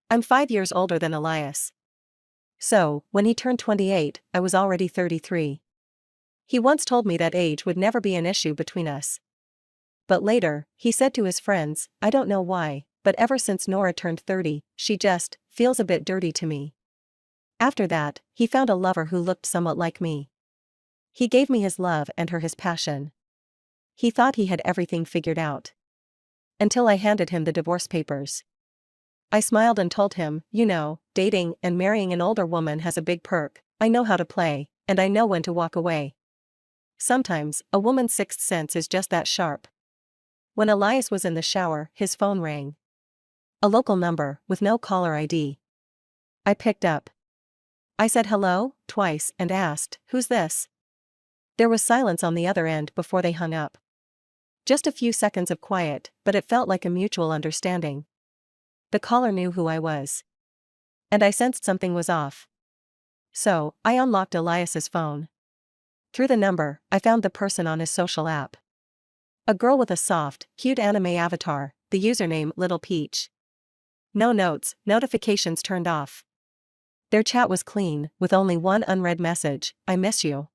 I'm 5 years older than Elias. So, when he turned 28, I was already 33. He once told me that age would never be an issue between us. But later, he said to his friends, I don't know why, but ever since Nora turned 30, she just feels a bit dirty to me. After that, he found a lover who looked somewhat like me. He gave me his love and her his passion. He thought he had everything figured out. Until I handed him the divorce papers. I smiled and told him, you know, dating and marrying an older woman has a big perk. I know how to play, and I know when to walk away. Sometimes, a woman's sixth sense is just that sharp. When Elias was in the shower, his phone rang. A local number, with no caller ID. I picked up. I said hello, twice, and asked, who's this? There was silence on the other end before they hung up. Just a few seconds of quiet, but it felt like a mutual understanding. The caller knew who I was. And I sensed something was off. So, I unlocked Elias's phone. Through the number, I found the person on his social app. A girl with a soft, cute anime avatar, the username Little Peach. No notes, notifications turned off. Their chat was clean, with only one unread message, I miss you.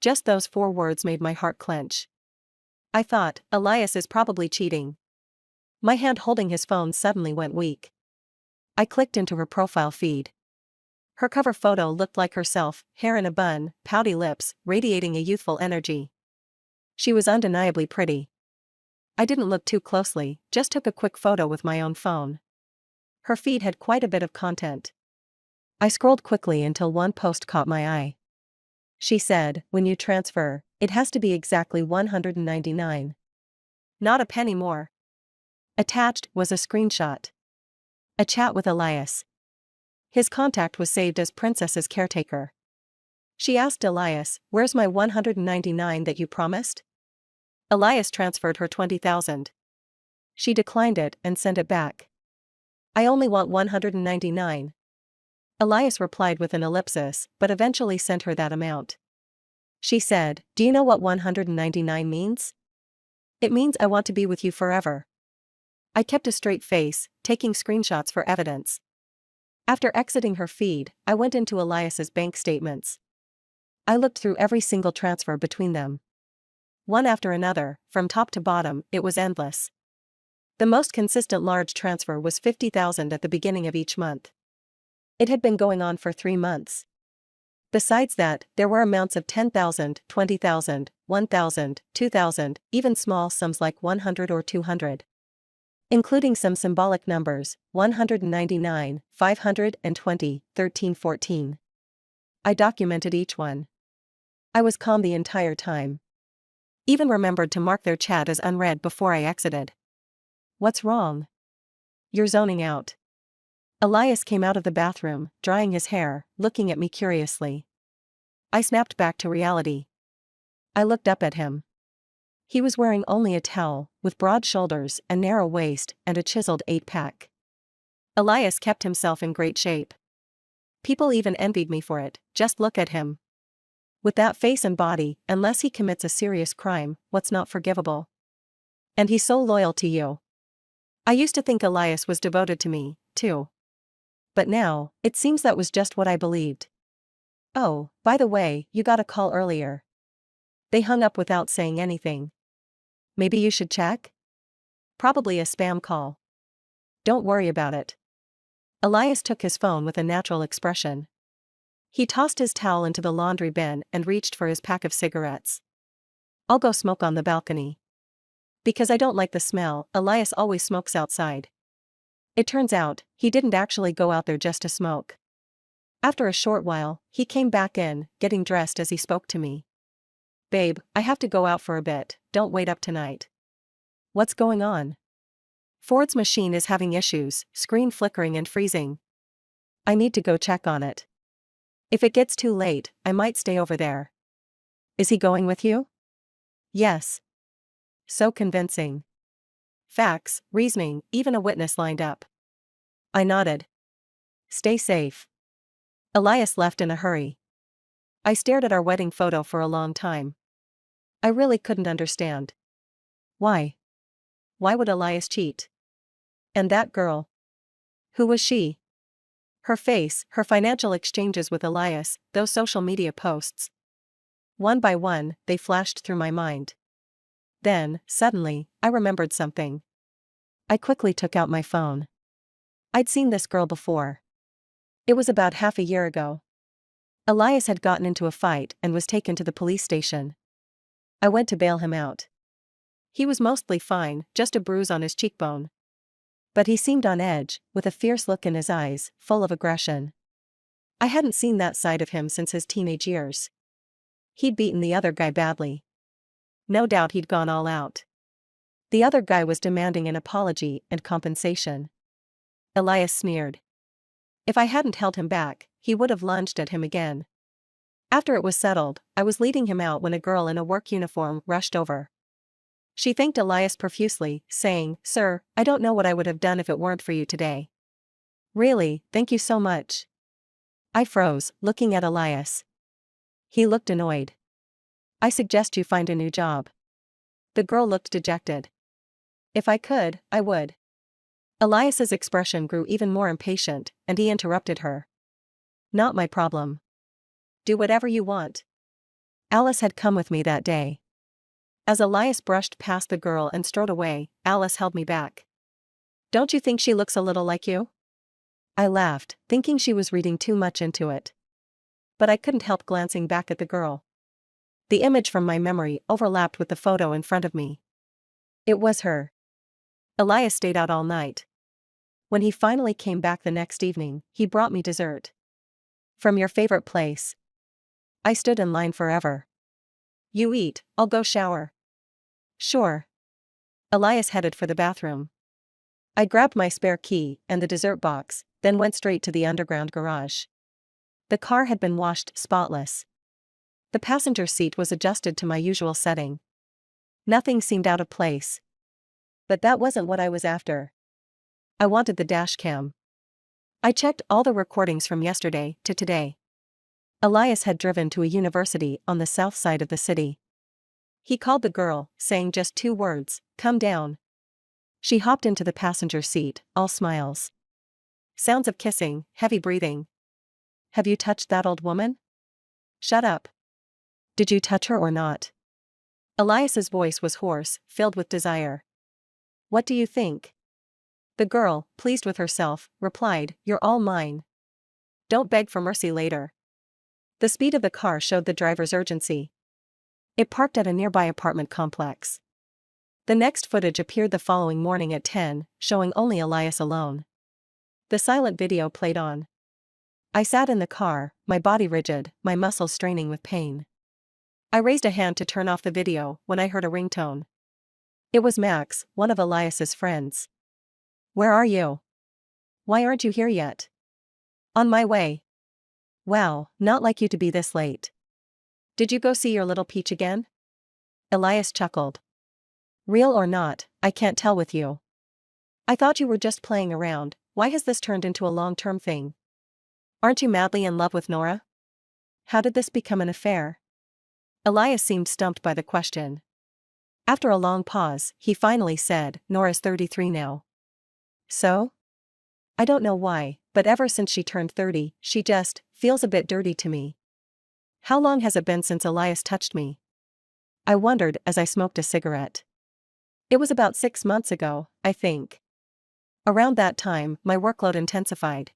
Just those 4 words made my heart clench. I thought, Elias is probably cheating. My hand holding his phone suddenly went weak. I clicked into her profile feed. Her cover photo looked like herself, hair in a bun, pouty lips, radiating a youthful energy. She was undeniably pretty. I didn't look too closely, just took a quick photo with my own phone. Her feed had quite a bit of content. I scrolled quickly until one post caught my eye. She said, when you transfer, it has to be exactly $199. Not a penny more. Attached was a screenshot. A chat with Elias. His contact was saved as Princess's caretaker. She asked Elias, where's my $199 that you promised? Elias transferred her $20,000. She declined it and sent it back. I only want $199. Elias replied with an ellipsis, but eventually sent her that amount. She said, do you know what $199 means? It means I want to be with you forever. I kept a straight face, taking screenshots for evidence. After exiting her feed, I went into Elias's bank statements. I looked through every single transfer between them. One after another, from top to bottom, it was endless. The most consistent large transfer was $50,000 at the beginning of each month. It had been going on for 3 months. Besides that, there were amounts of $10,000, $20,000, $1,000, $2,000, even small sums like $100 or $200. Including some symbolic numbers, $199, $520, $13, $14. I documented each one. I was calm the entire time. Even remembered to mark their chat as unread before I exited. What's wrong? You're zoning out. Elias came out of the bathroom, drying his hair, looking at me curiously. I snapped back to reality. I looked up at him. He was wearing only a towel, with broad shoulders, a narrow waist, and a chiseled 8-pack. Elias kept himself in great shape. People even envied me for it, just look at him. With that face and body, unless he commits a serious crime, what's not forgivable? And he's so loyal to you. I used to think Elias was devoted to me, too. But now, it seems that was just what I believed. Oh, by the way, you got a call earlier. They hung up without saying anything. Maybe you should check? Probably a spam call. Don't worry about it. Elias took his phone with a natural expression. He tossed his towel into the laundry bin and reached for his pack of cigarettes. I'll go smoke on the balcony. Because I don't like the smell, Elias always smokes outside. It turns out, he didn't actually go out there just to smoke. After a short while, he came back in, getting dressed as he spoke to me. Babe, I have to go out for a bit, don't wait up tonight. What's going on? Ford's machine is having issues, screen flickering and freezing. I need to go check on it. If it gets too late, I might stay over there. Is he going with you? Yes. So convincing. Facts, reasoning, even a witness lined up. I nodded. Stay safe. Elias left in a hurry. I stared at our wedding photo for a long time. I really couldn't understand. Why? Why would Elias cheat? And that girl? Who was she? Her face, her financial exchanges with Elias, those social media posts. One by one, they flashed through my mind. Then, suddenly, I remembered something. I quickly took out my phone. I'd seen this girl before. It was about half a year ago. Elias had gotten into a fight and was taken to the police station. I went to bail him out. He was mostly fine, just a bruise on his cheekbone. But he seemed on edge, with a fierce look in his eyes, full of aggression. I hadn't seen that side of him since his teenage years. He'd beaten the other guy badly. No doubt he'd gone all out. The other guy was demanding an apology and compensation. Elias sneered. If I hadn't held him back, he would have lunged at him again. After it was settled, I was leading him out when a girl in a work uniform rushed over. She thanked Elias profusely, saying, "Sir, I don't know what I would have done if it weren't for you today." "Really, thank you so much." I froze, looking at Elias. He looked annoyed. "I suggest you find a new job." The girl looked dejected. "If I could, I would." Elias's expression grew even more impatient, and he interrupted her. "Not my problem. Do whatever you want." Alice had come with me that day. As Elias brushed past the girl and strode away, Alice held me back. "Don't you think she looks a little like you?" I laughed, thinking she was reading too much into it. But I couldn't help glancing back at the girl. The image from my memory overlapped with the photo in front of me. It was her. Elias stayed out all night. When he finally came back the next evening, he brought me dessert. "From your favorite place." I stood in line forever. "You eat, I'll go shower." "Sure." Elias headed for the bathroom. I grabbed my spare key and the dessert box, then went straight to the underground garage. The car had been washed spotless. The passenger seat was adjusted to my usual setting. Nothing seemed out of place. But that wasn't what I was after. I wanted the dash cam. I checked all the recordings from yesterday to today. Elias had driven to a university on the south side of the city. He called the girl, saying just 2 words, "Come down." She hopped into the passenger seat, all smiles. Sounds of kissing, heavy breathing. "Have you touched that old woman?" "Shut up. Did you touch her or not?" Elias's voice was hoarse, filled with desire. "What do you think?" The girl, pleased with herself, replied, "You're all mine. Don't beg for mercy later." The speed of the car showed the driver's urgency. It parked at a nearby apartment complex. The next footage appeared the following morning at 10, showing only Elias alone. The silent video played on. I sat in the car, my body rigid, my muscles straining with pain. I raised a hand to turn off the video when I heard a ringtone. It was Max, one of Elias's friends. "Where are you? Why aren't you here yet?" "On my way." "Wow, not like you to be this late. Did you go see your little peach again?" Elias chuckled. "Real or not, I can't tell with you. I thought you were just playing around. Why has this turned into a long-term thing? Aren't you madly in love with Nora? How did this become an affair?" Elias seemed stumped by the question. After a long pause, he finally said, "Nora's 33 now." "So?" "I don't know why, but ever since she turned 30, she just feels a bit dirty to me." "How long has it been since Elias touched me?" I wondered as I smoked a cigarette. "It was about 6 months ago, I think." Around that time, my workload intensified.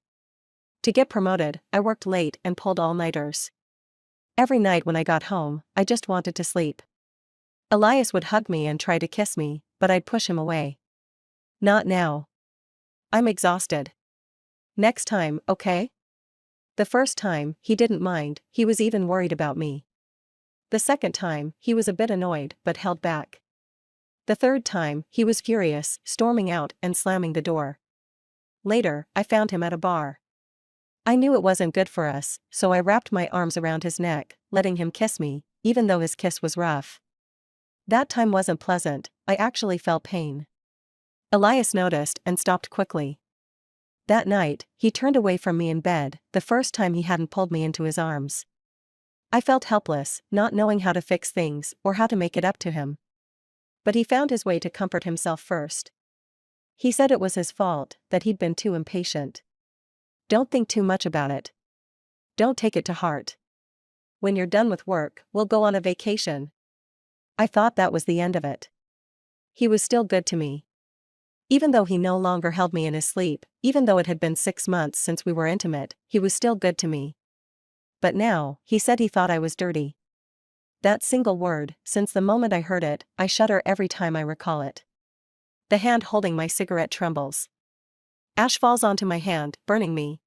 To get promoted, I worked late and pulled all-nighters. Every night when I got home, I just wanted to sleep. Elias would hug me and try to kiss me, but I'd push him away. "Not now. I'm exhausted. Next time, okay?" The first time, he didn't mind, he was even worried about me. The second time, he was a bit annoyed but held back. The third time, he was furious, storming out and slamming the door. Later, I found him at a bar. I knew it wasn't good for us, so I wrapped my arms around his neck, letting him kiss me, even though his kiss was rough. That time wasn't pleasant, I actually felt pain. Elias noticed and stopped quickly. That night, he turned away from me in bed, the first time he hadn't pulled me into his arms. I felt helpless, not knowing how to fix things or how to make it up to him. But he found his way to comfort himself first. He said it was his fault, that he'd been too impatient. Don't think too much about it. Don't take it to heart. When you're done with work, we'll go on a vacation. I thought that was the end of it. He was still good to me. Even though he no longer held me in his sleep, even though it had been 6 months since we were intimate, he was still good to me. But now, he said he thought I was dirty. That single word, since the moment I heard it, I shudder every time I recall it. The hand holding my cigarette trembles. Ash falls onto my hand, burning me.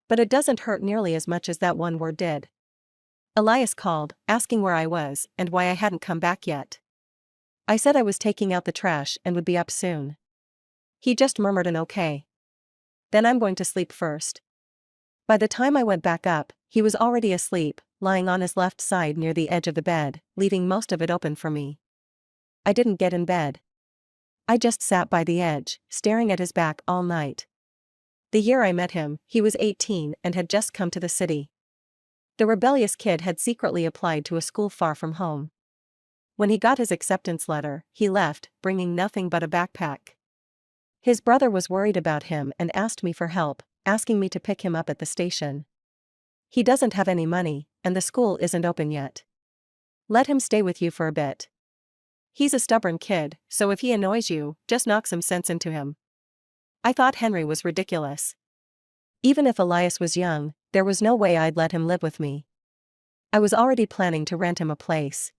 But it doesn't hurt nearly as much as that one word did. Elias called, asking where I was, and why I hadn't come back yet. I said I was taking out the trash and would be up soon. He just murmured an okay. Then I'm going to sleep first. By the time I went back up, he was already asleep, lying on his left side near the edge of the bed, leaving most of it open for me. I didn't get in bed. I just sat by the edge, staring at his back all night. The year I met him, he was 18 and had just come to the city. The rebellious kid had secretly applied to a school far from home. When he got his acceptance letter, he left, bringing nothing but a backpack. His brother was worried about him and asked me for help, asking me to pick him up at the station. He doesn't have any money, and the school isn't open yet. Let him stay with you for a bit. He's a stubborn kid, so if he annoys you, just knock some sense into him. I thought Henry was ridiculous. Even if Elias was young, there was no way I'd let him live with me. I was already planning to rent him a place.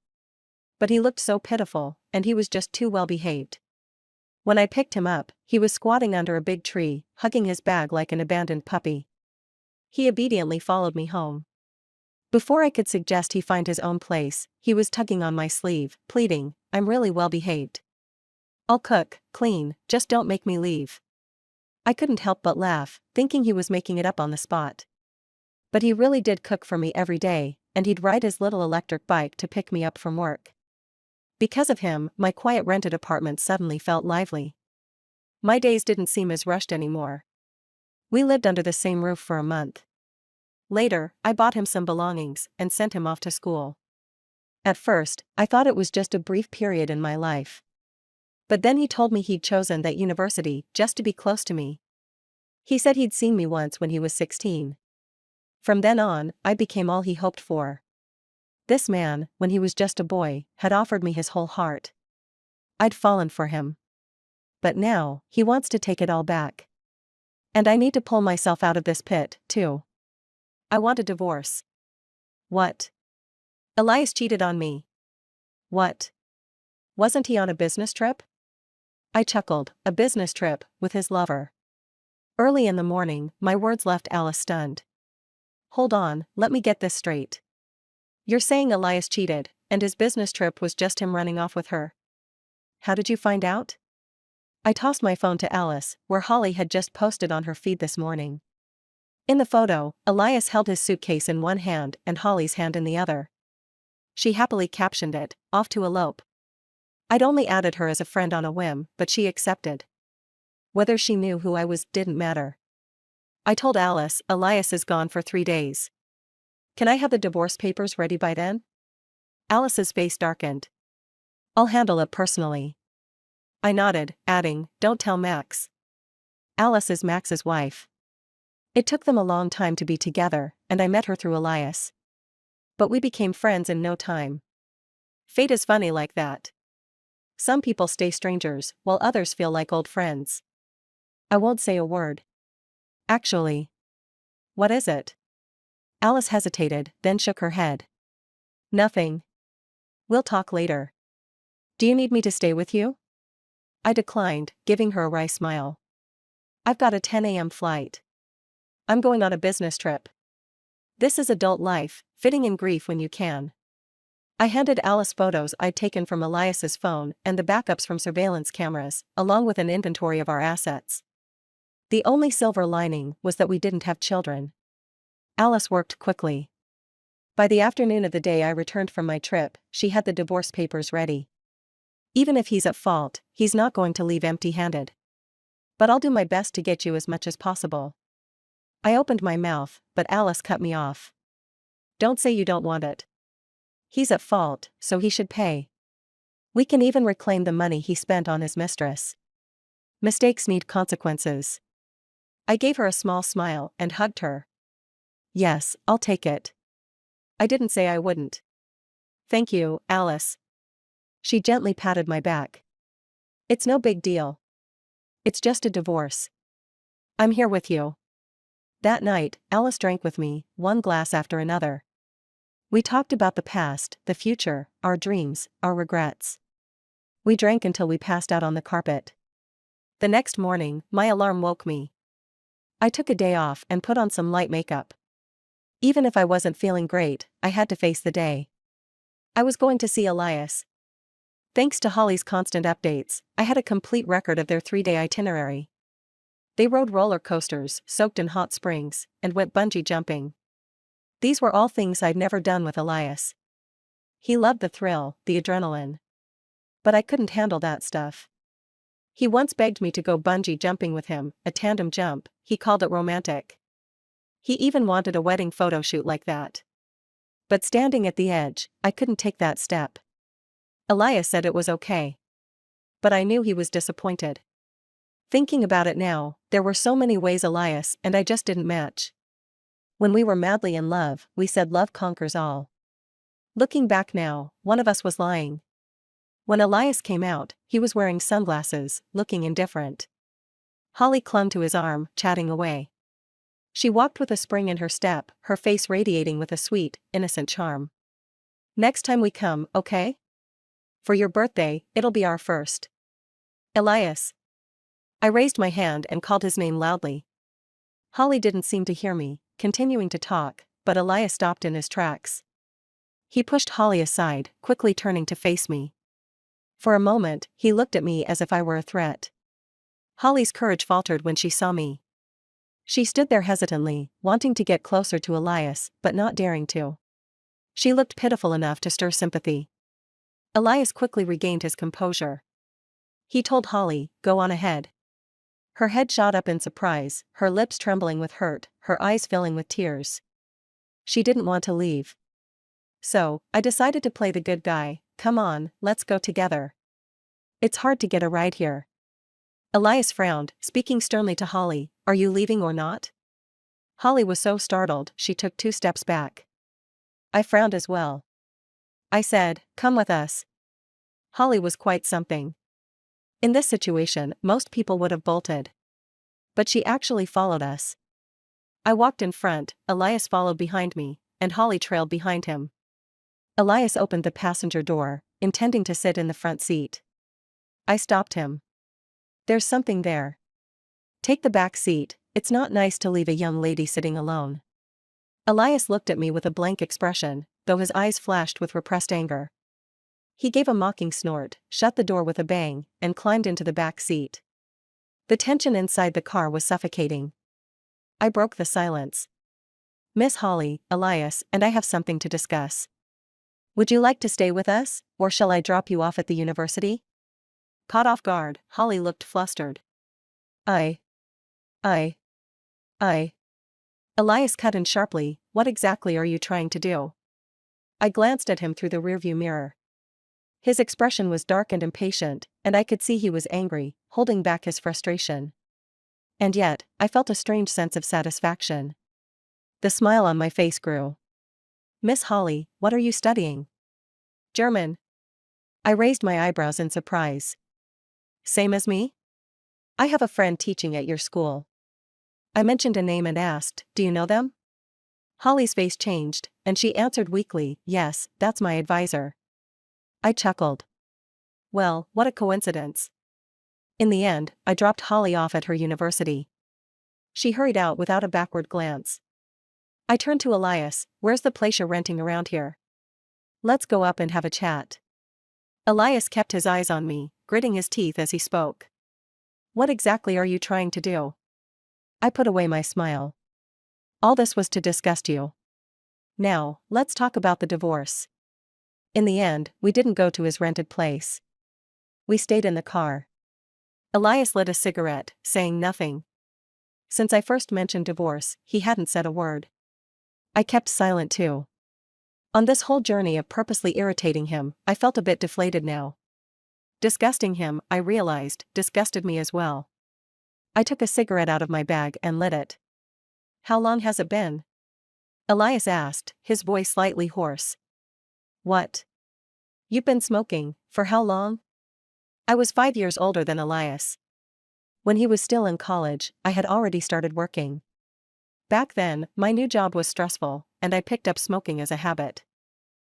But he looked so pitiful, and he was just too well behaved. When I picked him up, he was squatting under a big tree, hugging his bag like an abandoned puppy. He obediently followed me home. Before I could suggest he find his own place, he was tugging on my sleeve, pleading, "I'm really well behaved. I'll cook, clean, just don't make me leave." I couldn't help but laugh, thinking he was making it up on the spot. But he really did cook for me every day, and he'd ride his little electric bike to pick me up from work. Because of him, my quiet rented apartment suddenly felt lively. My days didn't seem as rushed anymore. We lived under the same roof for a month. Later, I bought him some belongings and sent him off to school. At first, I thought it was just a brief period in my life. But then he told me he'd chosen that university just to be close to me. He said he'd seen me once when he was 16. From then on, I became all he hoped for. This man, when he was just a boy, had offered me his whole heart. I'd fallen for him. But now, he wants to take it all back. And I need to pull myself out of this pit, too. I want a divorce. What? Elias cheated on me. What? Wasn't he on a business trip? I chuckled, a business trip, with his lover. Early in the morning, my words left Alice stunned. Hold on, let me get this straight. You're saying Elias cheated, and his business trip was just him running off with her? How did you find out? I tossed my phone to Alice, where Holly had just posted on her feed this morning. In the photo, Elias held his suitcase in one hand and Holly's hand in the other. She happily captioned it, "Off to elope." I'd only added her as a friend on a whim, but she accepted. Whether she knew who I was didn't matter. I told Alice, Elias is gone for 3 days. Can I have the divorce papers ready by then? Alice's face darkened. I'll handle it personally. I nodded, adding, don't tell Max. Alice is Max's wife. It took them a long time to be together, and I met her through Elias. But we became friends in no time. Fate is funny like that. Some people stay strangers, while others feel like old friends. I won't say a word. Actually. What is it? Alice hesitated, then shook her head. Nothing. We'll talk later. Do you need me to stay with you? I declined, giving her a wry smile. I've got a 10 a.m. flight. I'm going on a business trip. This is adult life, fitting in grief when you can. I handed Alice photos I'd taken from Elias's phone and the backups from surveillance cameras, along with an inventory of our assets. The only silver lining was that we didn't have children. Alice worked quickly. By the afternoon of the day I returned from my trip, she had the divorce papers ready. Even if he's at fault, he's not going to leave empty-handed. But I'll do my best to get you as much as possible. I opened my mouth, but Alice cut me off. Don't say you don't want it. He's at fault, so he should pay. We can even reclaim the money he spent on his mistress. Mistakes need consequences. I gave her a small smile and hugged her. Yes, I'll take it. I didn't say I wouldn't. Thank you, Alice. She gently patted my back. It's no big deal. It's just a divorce. I'm here with you. That night, Alice drank with me, one glass after another. We talked about the past, the future, our dreams, our regrets. We drank until we passed out on the carpet. The next morning, my alarm woke me. I took a day off and put on some light makeup. Even if I wasn't feeling great, I had to face the day. I was going to see Elias. Thanks to Holly's constant updates, I had a complete record of their 3-day itinerary. They rode roller coasters, soaked in hot springs, and went bungee jumping. These were all things I'd never done with Elias. He loved the thrill, the adrenaline. But I couldn't handle that stuff. He once begged me to go bungee jumping with him, a tandem jump. He called it romantic. He even wanted a wedding photo shoot like that. But standing at the edge, I couldn't take that step. Elias said it was okay. But I knew he was disappointed. Thinking about it now, there were so many ways Elias and I just didn't match. When we were madly in love, we said love conquers all. Looking back now, one of us was lying. When Elias came out, he was wearing sunglasses, looking indifferent. Holly clung to his arm, chatting away. She walked with a spring in her step, her face radiating with a sweet, innocent charm. Next time we come, okay? For your birthday, it'll be our first. Elias. I raised my hand and called his name loudly. Holly didn't seem to hear me, continuing to talk, but Elias stopped in his tracks. He pushed Holly aside, quickly turning to face me. For a moment, he looked at me as if I were a threat. Holly's courage faltered when she saw me. She stood there hesitantly, wanting to get closer to Elias, but not daring to. She looked pitiful enough to stir sympathy. Elias quickly regained his composure. He told Holly, "Go on ahead." Her head shot up in surprise, her lips trembling with hurt, her eyes filling with tears. She didn't want to leave. So, I decided to play the good guy. Come on, let's go together. It's hard to get a ride here. Elias frowned, speaking sternly to Holly, "Are you leaving or not?" Holly was so startled, she took 2 steps back. I frowned as well. I said, "Come with us." Holly was quite something. In this situation, most people would have bolted. But she actually followed us. I walked in front, Elias followed behind me, and Holly trailed behind him. Elias opened the passenger door, intending to sit in the front seat. I stopped him. "There's something there. Take the back seat, it's not nice to leave a young lady sitting alone." Elias looked at me with a blank expression, though his eyes flashed with repressed anger. He gave a mocking snort, shut the door with a bang, and climbed into the back seat. The tension inside the car was suffocating. I broke the silence. "Miss Holly, Elias and I have something to discuss. Would you like to stay with us, or shall I drop you off at the university?" Caught off guard, Holly looked flustered. I. Elias cut in sharply, "What exactly are you trying to do?" I glanced at him through the rearview mirror. His expression was dark and impatient, and I could see he was angry, holding back his frustration. And yet, I felt a strange sense of satisfaction. The smile on my face grew. "Miss Holly, what are you studying?" "German." I raised my eyebrows in surprise. "Same as me?" "I have a friend teaching at your school." I mentioned a name and asked, "Do you know them?" Holly's face changed, and she answered weakly, "Yes, that's my advisor." I chuckled. Well, what a coincidence. In the end, I dropped Holly off at her university. She hurried out without a backward glance. I turned to Elias, "Where's the place you're renting around here? Let's go up and have a chat." Elias kept his eyes on me, gritting his teeth as he spoke. "What exactly are you trying to do?" I put away my smile. "All this was to disgust you. Now, let's talk about the divorce." In the end, we didn't go to his rented place. We stayed in the car. Elias lit a cigarette, saying nothing. Since I first mentioned divorce, he hadn't said a word. I kept silent too. On this whole journey of purposely irritating him, I felt a bit deflated now. Disgusting him, I realized, disgusted me as well. I took a cigarette out of my bag and lit it. How long has it been? Elias asked, his voice slightly hoarse. What? You've been smoking, for how long? I was 5 years older than Elias. When he was still in college, I had already started working. Back then, my new job was stressful, and I picked up smoking as a habit.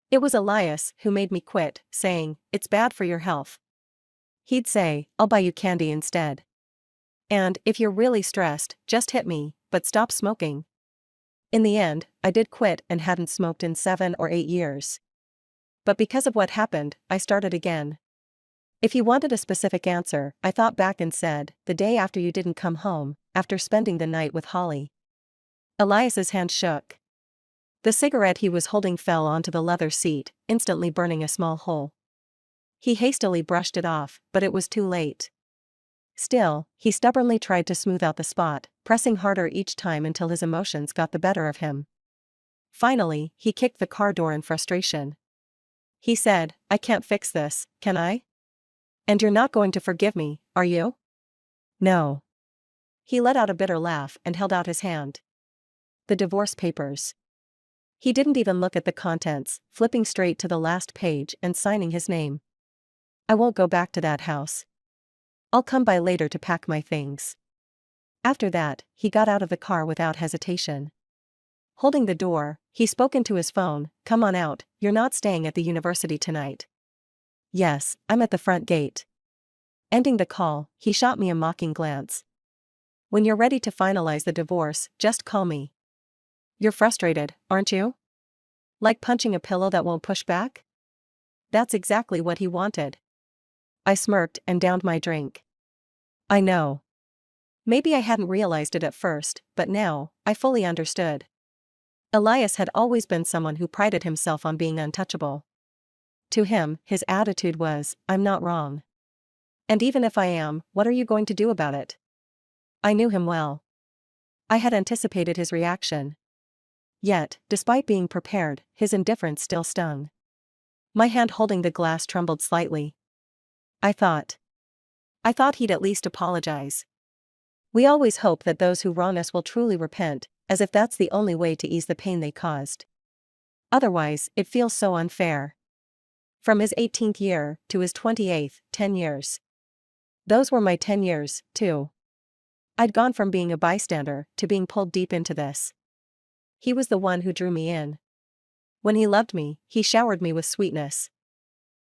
It was Elias who made me quit, saying, "It's bad for your health." He'd say, "I'll buy you candy instead. And, if you're really stressed, just hit me, but stop smoking." In the end, I did quit and hadn't smoked in 7 or 8 years. But because of what happened, I started again. If he wanted a specific answer, I thought back and said, "The day after you didn't come home, after spending the night with Holly." Elias's hand shook. The cigarette he was holding fell onto the leather seat, instantly burning a small hole. He hastily brushed it off, but it was too late. Still, he stubbornly tried to smooth out the spot, pressing harder each time until his emotions got the better of him. Finally, he kicked the car door in frustration. He said, "I can't fix this, can I? And you're not going to forgive me, are you?" "No." He let out a bitter laugh and held out his hand. The divorce papers. He didn't even look at the contents, flipping straight to the last page and signing his name. "I won't go back to that house. I'll come by later to pack my things." After that, he got out of the car without hesitation. Holding the door, he spoke into his phone, "Come on out, you're not staying at the university tonight." "Yes, I'm at the front gate." Ending the call, he shot me a mocking glance. "When you're ready to finalize the divorce, just call me. You're frustrated, aren't you? Like punching a pillow that won't push back?" That's exactly what he wanted. I smirked and downed my drink. I know. Maybe I hadn't realized it at first, but now, I fully understood. Elias had always been someone who prided himself on being untouchable. To him, his attitude was, "I'm not wrong. And even if I am, what are you going to do about it?" I knew him well. I had anticipated his reaction. Yet, despite being prepared, his indifference still stung. My hand holding the glass trembled slightly. I thought he'd at least apologize. We always hope that those who wrong us will truly repent, as if that's the only way to ease the pain they caused. Otherwise, it feels so unfair. From his 18th year to his 28th, 10 years. Those were my 10 years, too. I'd gone from being a bystander to being pulled deep into this. He was the one who drew me in. When he loved me, he showered me with sweetness.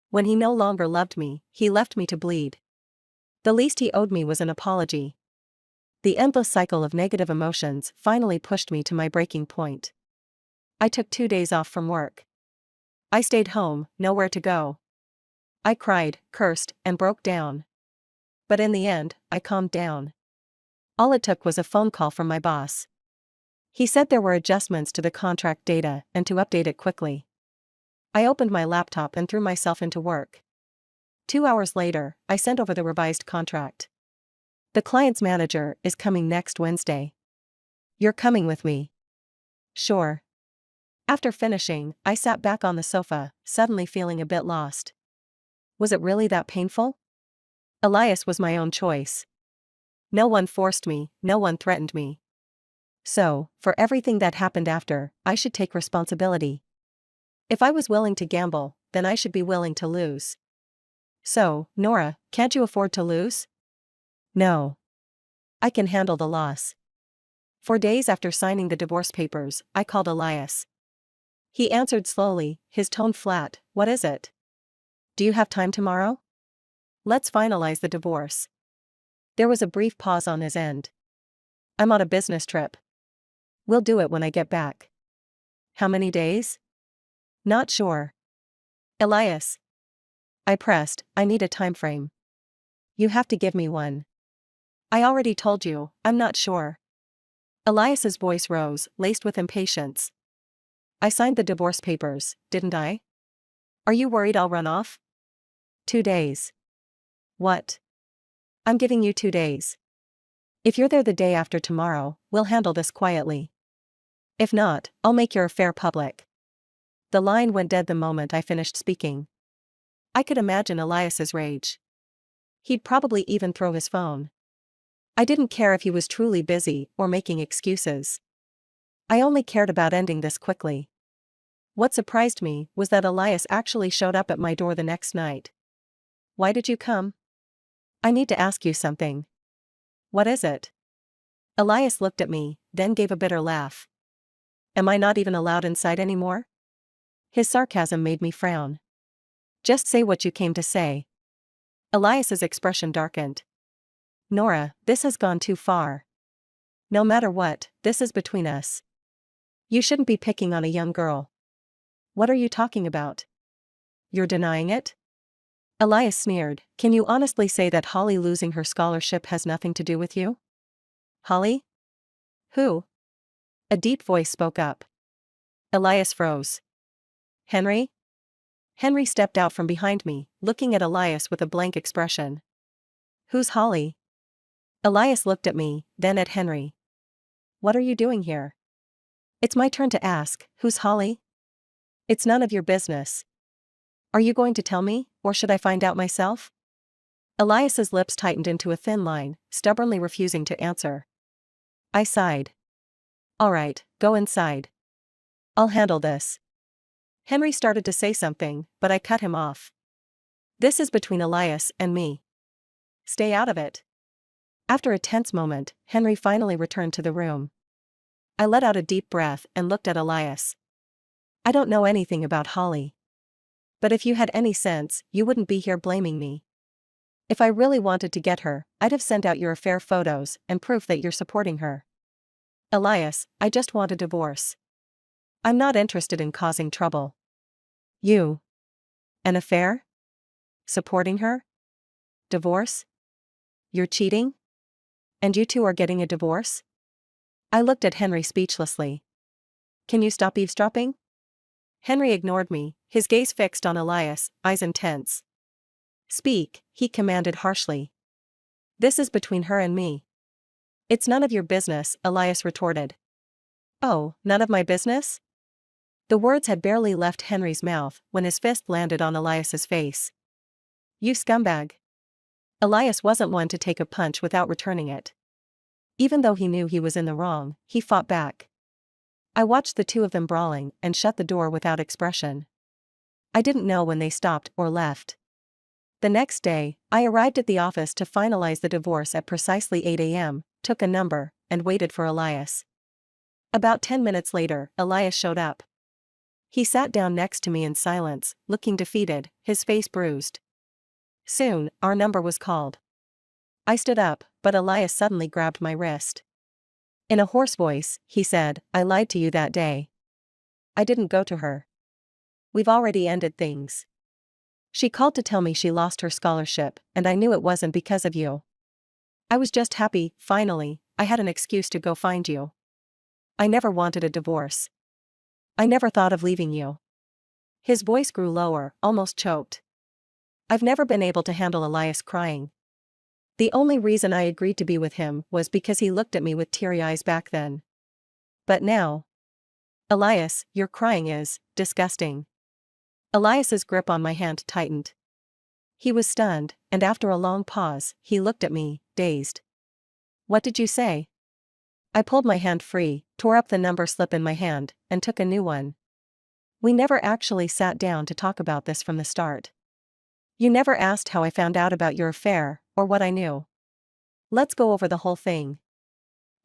When he no longer loved me, he left me to bleed. The least he owed me was an apology. The endless cycle of negative emotions finally pushed me to my breaking point. I took 2 days off from work. I stayed home, nowhere to go. I cried, cursed, and broke down. But in the end, I calmed down. All it took was a phone call from my boss. He said there were adjustments to the contract data and to update it quickly. I opened my laptop and threw myself into work. 2 hours later, I sent over the revised contract. The client's manager is coming next Wednesday. You're coming with me? Sure. After finishing, I sat back on the sofa, suddenly feeling a bit lost. Was it really that painful? Elias was my own choice. No one forced me, no one threatened me. So, for everything that happened after, I should take responsibility. If I was willing to gamble, then I should be willing to lose. So, Nora, can't you afford to lose? No. I can handle the loss. 4 days after signing the divorce papers, I called Elias. He answered slowly, his tone flat, "What is it? Do you have time tomorrow? Let's finalize the divorce." There was a brief pause on his end. "I'm on a business trip. We'll do it when I get back." "How many days?" "Not sure." "Elias." I pressed, "I need a time frame. You have to give me one." "I already told you, I'm not sure." Elias's voice rose, laced with impatience. "I signed the divorce papers, didn't I? Are you worried I'll run off?" 2 days. What? I'm giving you 2 days. If you're there the day after tomorrow, we'll handle this quietly. If not, I'll make your affair public." The line went dead the moment I finished speaking. I could imagine Elias's rage. He'd probably even throw his phone. I didn't care if he was truly busy or making excuses. I only cared about ending this quickly. What surprised me was that Elias actually showed up at my door the next night. "Why did you come?" "I need to ask you something." "What is it?" Elias looked at me, then gave a bitter laugh. "Am I not even allowed inside anymore?" His sarcasm made me frown. "Just say what you came to say." Elias's expression darkened. "Nora, this has gone too far. No matter what, this is between us. You shouldn't be picking on a young girl." "What are you talking about?" "You're denying it?" Elias sneered. "Can you honestly say that Holly losing her scholarship has nothing to do with you?" "Holly? Who?" A deep voice spoke up. Elias froze. "Henry?" Henry stepped out from behind me, looking at Elias with a blank expression. "Who's Holly?" Elias looked at me, then at Henry. "What are you doing here?" "It's my turn to ask, who's Holly?" "It's none of your business." "Are you going to tell me, or should I find out myself?" Elias's lips tightened into a thin line, stubbornly refusing to answer. I sighed. "All right, go inside. I'll handle this." Henry started to say something, but I cut him off. "This is between Elias and me. Stay out of it." After a tense moment, Henry finally returned to the room. I let out a deep breath and looked at Elias. "I don't know anything about Holly. But if you had any sense, you wouldn't be here blaming me. If I really wanted to get her, I'd have sent out your affair photos and proof that you're supporting her." "Elias, I just want a divorce. I'm not interested in causing trouble." "You? An affair? Supporting her? Divorce? You're cheating? And you two are getting a divorce?" I looked at Henry speechlessly. "Can you stop eavesdropping?" Henry ignored me, his gaze fixed on Elias, eyes intense. "Speak," he commanded harshly. "This is between her and me." "It's none of your business," Elias retorted. "Oh, none of my business?" The words had barely left Henry's mouth when his fist landed on Elias's face. "You scumbag." Elias wasn't one to take a punch without returning it. Even though he knew he was in the wrong, he fought back. I watched the two of them brawling and shut the door without expression. I didn't know when they stopped or left. The next day, I arrived at the office to finalize the divorce at precisely 8 a.m., took a number, and waited for Elias. About 10 minutes later, Elias showed up. He sat down next to me in silence, looking defeated, his face bruised. Soon, our number was called. I stood up, but Elias suddenly grabbed my wrist. In a hoarse voice, he said, "I lied to you that day. I didn't go to her. We've already ended things. She called to tell me she lost her scholarship, and I knew it wasn't because of you. I was just happy, finally, I had an excuse to go find you. I never wanted a divorce. I never thought of leaving you." His voice grew lower, almost choked. I've never been able to handle Elias crying. The only reason I agreed to be with him was because he looked at me with teary eyes back then. But now. "Elias, your crying is disgusting." Elias's grip on my hand tightened. He was stunned, and after a long pause, he looked at me, dazed. "What did you say?" I pulled my hand free, tore up the number slip in my hand, and took a new one. "We never actually sat down to talk about this from the start. You never asked how I found out about your affair, or what I knew. Let's go over the whole thing.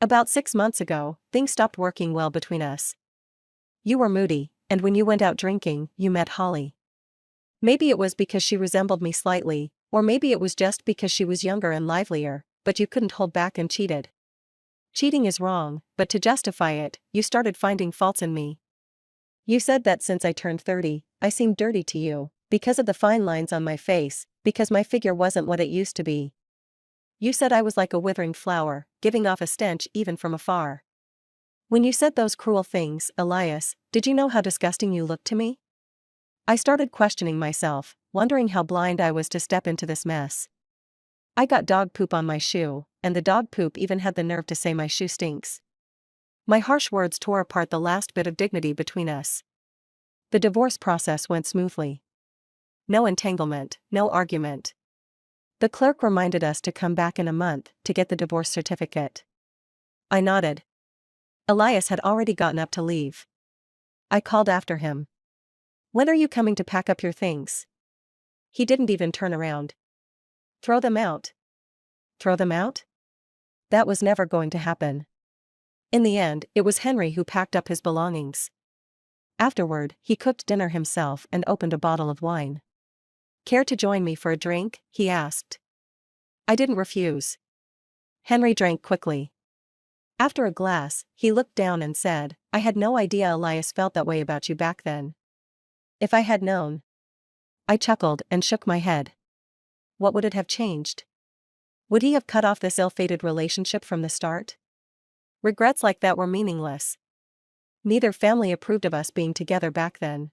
About 6 months ago, things stopped working well between us. You were moody, and when you went out drinking, you met Holly. Maybe it was because she resembled me slightly, or maybe it was just because she was younger and livelier, but you couldn't hold back and cheated. Cheating is wrong, but to justify it, you started finding faults in me. You said that since I turned 30, I seemed dirty to you, because of the fine lines on my face, because my figure wasn't what it used to be. You said I was like a withering flower, giving off a stench even from afar. When you said those cruel things, Elias, did you know how disgusting you looked to me?" I started questioning myself, wondering how blind I was to step into this mess. "I got dog poop on my shoe, and the dog poop even had the nerve to say my shoe stinks." My harsh words tore apart the last bit of dignity between us. The divorce process went smoothly. No entanglement, no argument. The clerk reminded us to come back in a month to get the divorce certificate. I nodded. Elias had already gotten up to leave. I called after him. When are you coming to pack up your things? He didn't even turn around. Throw them out. Throw them out? That was never going to happen. In the end, it was Henry who packed up his belongings. Afterward, he cooked dinner himself and opened a bottle of wine. Care to join me for a drink? He asked. I didn't refuse. Henry drank quickly. After a glass, he looked down and said, I had no idea Elias felt that way about you back then. If I had known. I chuckled and shook my head. What would it have changed? Would he have cut off this ill-fated relationship from the start? Regrets like that were meaningless. Neither family approved of us being together back then.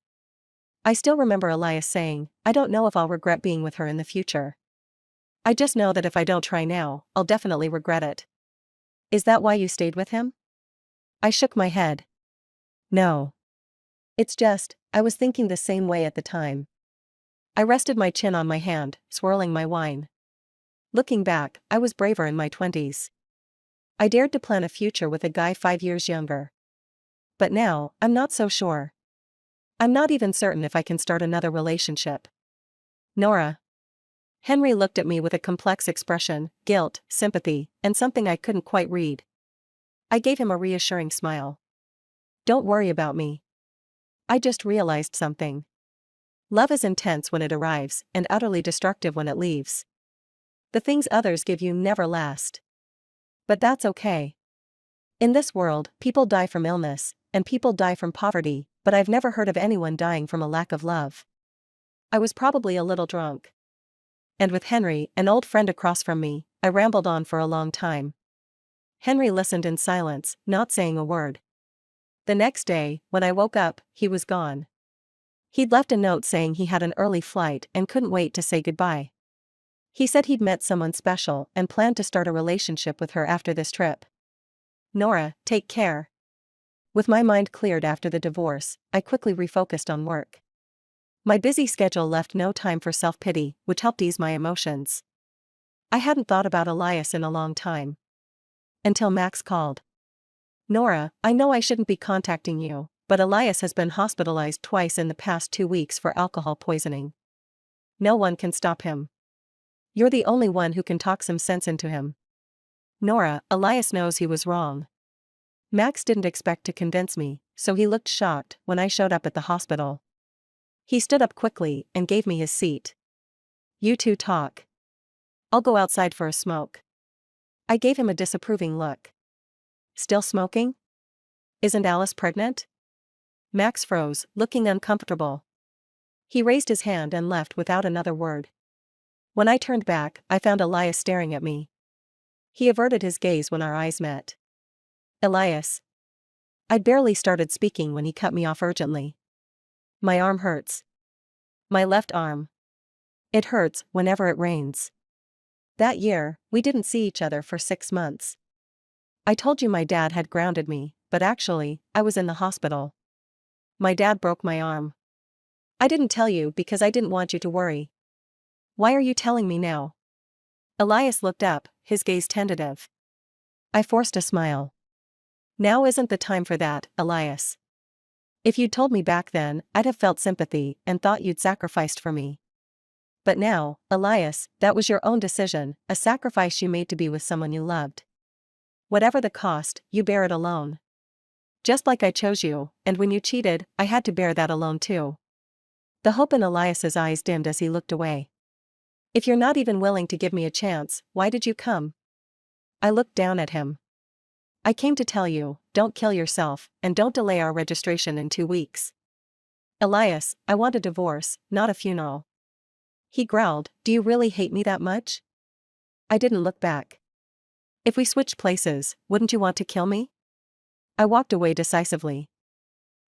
I still remember Elias saying, I don't know if I'll regret being with her in the future. I just know that if I don't try now, I'll definitely regret it. Is that why you stayed with him? I shook my head. No. It's just, I was thinking the same way at the time. I rested my chin on my hand, swirling my wine. Looking back, I was braver in my 20s. I dared to plan a future with a guy 5 years younger. But now, I'm not so sure. I'm not even certain if I can start another relationship. Nora. Henry looked at me with a complex expression, guilt, sympathy, and something I couldn't quite read. I gave him a reassuring smile. Don't worry about me. I just realized something. Love is intense when it arrives and utterly destructive when it leaves. The things others give you never last. But that's okay. In this world, people die from illness, and people die from poverty, but I've never heard of anyone dying from a lack of love. I was probably a little drunk. And with Henry, an old friend across from me, I rambled on for a long time. Henry listened in silence, not saying a word. The next day, when I woke up, he was gone. He'd left a note saying he had an early flight and couldn't wait to say goodbye. He said he'd met someone special and planned to start a relationship with her after this trip. Nora, take care. With my mind cleared after the divorce, I quickly refocused on work. My busy schedule left no time for self-pity, which helped ease my emotions. I hadn't thought about Elias in a long time. Until Max called. Nora, I know I shouldn't be contacting you, but Elias has been hospitalized twice in the past 2 weeks for alcohol poisoning. No one can stop him. You're the only one who can talk some sense into him. Nora, Elias knows he was wrong. Max didn't expect to convince me, so he looked shocked when I showed up at the hospital. He stood up quickly and gave me his seat. You two talk. I'll go outside for a smoke. I gave him a disapproving look. Still smoking? Isn't Alice pregnant? Max froze, looking uncomfortable. He raised his hand and left without another word. When I turned back, I found Elias staring at me. He averted his gaze when our eyes met. Elias. I'd barely started speaking when he cut me off urgently. My arm hurts. My left arm. It hurts whenever it rains. That year, we didn't see each other for 6 months. I told you my dad had grounded me, but actually, I was in the hospital. My dad broke my arm. I didn't tell you because I didn't want you to worry. Why are you telling me now? Elias looked up, his gaze tentative. I forced a smile. Now isn't the time for that, Elias. If you'd told me back then, I'd have felt sympathy and thought you'd sacrificed for me. But now, Elias, that was your own decision, a sacrifice you made to be with someone you loved. Whatever the cost, you bear it alone. Just like I chose you, and when you cheated, I had to bear that alone too. The hope in Elias's eyes dimmed as he looked away. If you're not even willing to give me a chance, why did you come? I looked down at him. I came to tell you, don't kill yourself, and don't delay our registration in 2 weeks. Elias, I want a divorce, not a funeral. He growled, do you really hate me that much? I didn't look back. If we switched places, wouldn't you want to kill me? I walked away decisively.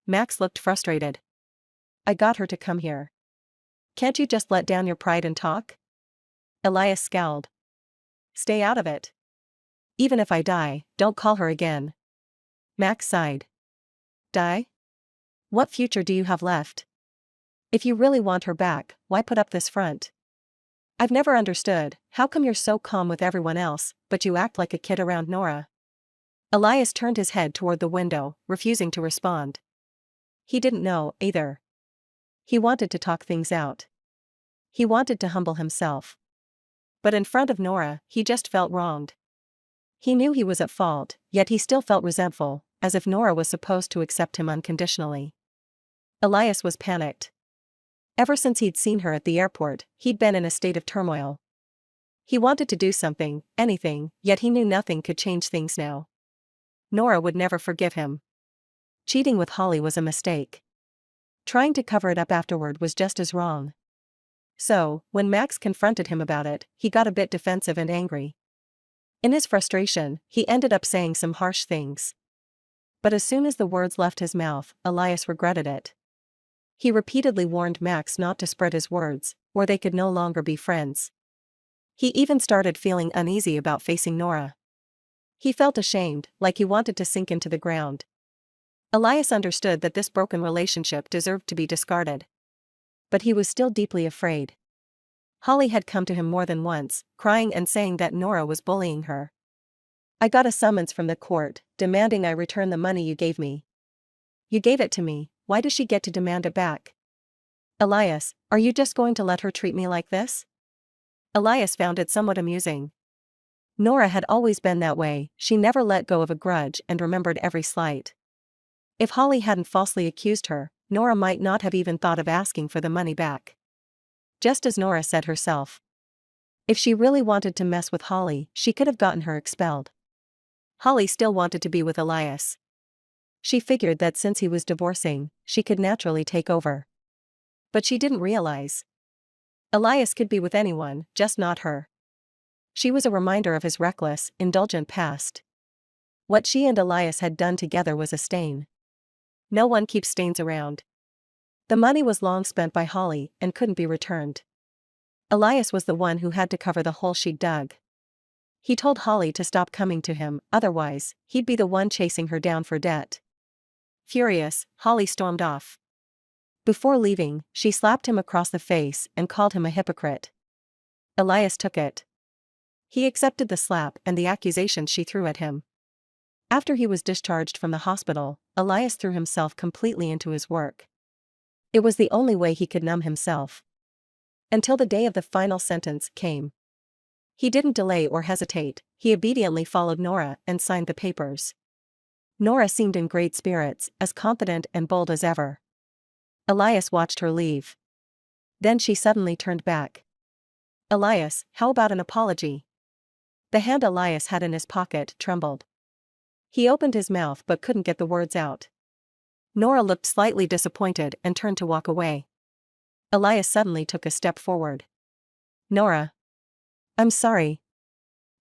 Max looked frustrated. I got her to come here. Can't you just let down your pride and talk? Elias scowled. Stay out of it. Even if I die, don't call her again. Max sighed. Die? What future do you have left? If you really want her back, why put up this front? I've never understood, how come you're so calm with everyone else, but you act like a kid around Nora? Elias turned his head toward the window, refusing to respond. He didn't know, either. He wanted to talk things out. He wanted to humble himself. But in front of Nora, he just felt wronged. He knew he was at fault, yet he still felt resentful, as if Nora was supposed to accept him unconditionally. Elias was panicked. Ever since he'd seen her at the airport, he'd been in a state of turmoil. He wanted to do something, anything, yet he knew nothing could change things now. Nora would never forgive him. Cheating with Holly was a mistake. Trying to cover it up afterward was just as wrong. So, when Max confronted him about it, he got a bit defensive and angry. In his frustration, he ended up saying some harsh things. But as soon as the words left his mouth, Elias regretted it. He repeatedly warned Max not to spread his words, or they could no longer be friends. He even started feeling uneasy about facing Nora. He felt ashamed, like he wanted to sink into the ground. Elias understood that this broken relationship deserved to be discarded. But he was still deeply afraid. Holly had come to him more than once, crying and saying that Nora was bullying her. I got a summons from the court, demanding I return the money you gave me. You gave it to me, why does she get to demand it back? Elias, are you just going to let her treat me like this? Elias found it somewhat amusing. Nora had always been that way, she never let go of a grudge and remembered every slight. If Holly hadn't falsely accused her, Nora might not have even thought of asking for the money back. Just as Nora said herself. If she really wanted to mess with Holly, she could have gotten her expelled. Holly still wanted to be with Elias. She figured that since he was divorcing, she could naturally take over. But she didn't realize. Elias could be with anyone, just not her. She was a reminder of his reckless, indulgent past. What she and Elias had done together was a stain. No one keeps stains around. The money was long spent by Holly and couldn't be returned. Elias was the one who had to cover the hole she'd dug. He told Holly to stop coming to him, otherwise, he'd be the one chasing her down for debt. Furious, Holly stormed off. Before leaving, she slapped him across the face and called him a hypocrite. Elias took it. He accepted the slap and the accusations she threw at him. After he was discharged from the hospital, Elias threw himself completely into his work. It was the only way he could numb himself. Until the day of the final sentence came. He didn't delay or hesitate, he obediently followed Nora and signed the papers. Nora seemed in great spirits, as confident and bold as ever. Elias watched her leave. Then she suddenly turned back. Elias, how about an apology? The hand Elias had in his pocket trembled. He opened his mouth but couldn't get the words out. Nora looked slightly disappointed and turned to walk away. Elias suddenly took a step forward. Nora. I'm sorry.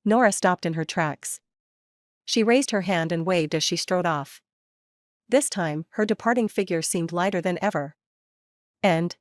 Nora stopped in her tracks. She raised her hand and waved as she strode off. This time, her departing figure seemed lighter than ever. End.